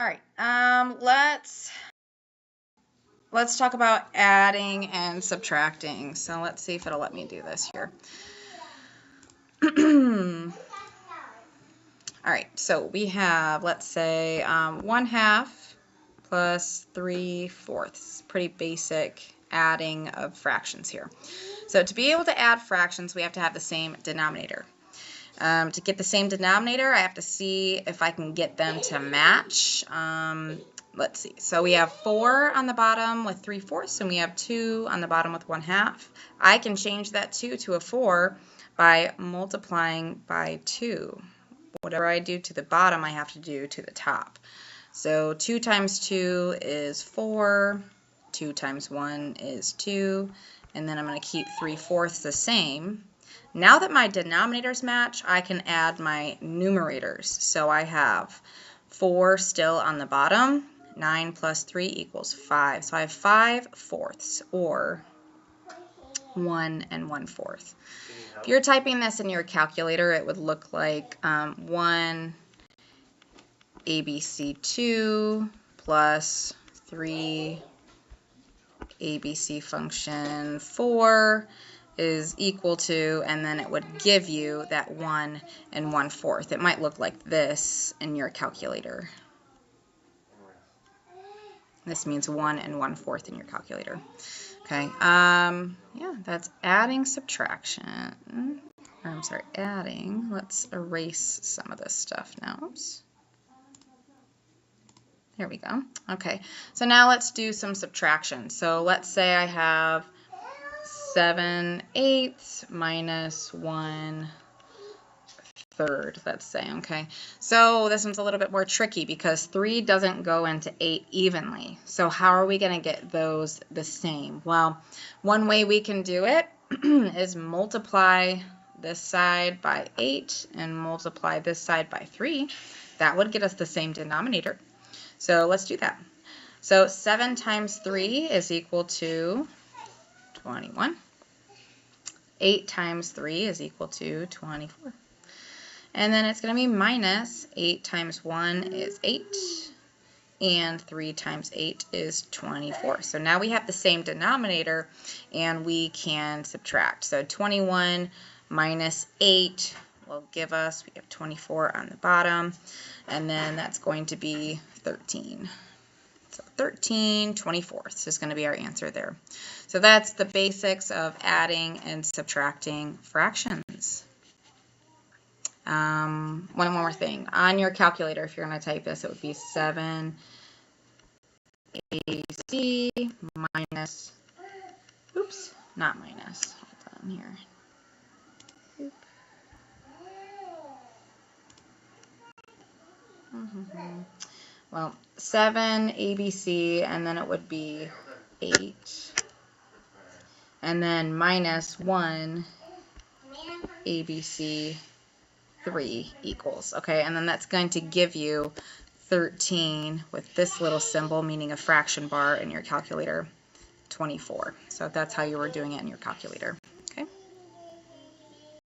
All right, let's talk about adding and subtracting. So let's see if it'll let me do this here. All right, so we have, let's say, 1/2 plus 3/4. Pretty basic adding of fractions here. So to be able to add fractions, we have to have the same denominator. To get the same denominator, I have to see if I can get them to match. Let's see. So we have 4 on the bottom with 3/4, and we have 2 on the bottom with 1/2. I can change that 2 to a 4 by multiplying by 2. Whatever I do to the bottom, I have to do to the top. So 2 times 2 is 4. 2 times 1 is 2. And then I'm going to keep 3/4 the same. Now that my denominators match, I can add my numerators. So I have 4 still on the bottom. 9 plus 3 equals 5. So I have 5/4, or 1 1/4. If you're typing this in your calculator, it would look like 1 ABC2 plus 3 ABC function 4 is equal to, and then it would give you that 1 1/4. It might look like this in your calculator. This means 1 1/4 in your calculator. Okay, yeah, that's adding, subtraction. Or, I'm sorry, adding. Let's erase some of this stuff now. Oops. There we go. Okay, so now let's do some subtraction. So let's say I have 7/8 minus 1/3, let's say. Okay, so this one's a little bit more tricky because 3 doesn't go into 8 evenly. So how are we going to get those the same? Well, one way we can do it is multiply this side by 8 and multiply this side by 3. That would get us the same denominator. So let's do that. So 7 times 3 is equal to 21. 8 times 3 is equal to 24. And then it's going to be minus 8 times 1 is 8. And 3 times 8 is 24. So now we have the same denominator, and we can subtract. So 21 minus 8 will give us, we have 24 on the bottom, and then that's going to be 13. So 13/24 is going to be our answer there. So that's the basics of adding and subtracting fractions. One more thing. On your calculator, if you're going to type this, it would be 7 AC minus, oops, not minus, hold on here. Well, 7 ABC, and then it would be 8, and then minus 1 ABC 3 equals, okay, and then that's going to give you 13 with this little symbol, meaning a fraction bar in your calculator, 24. So that's how you were doing it in your calculator.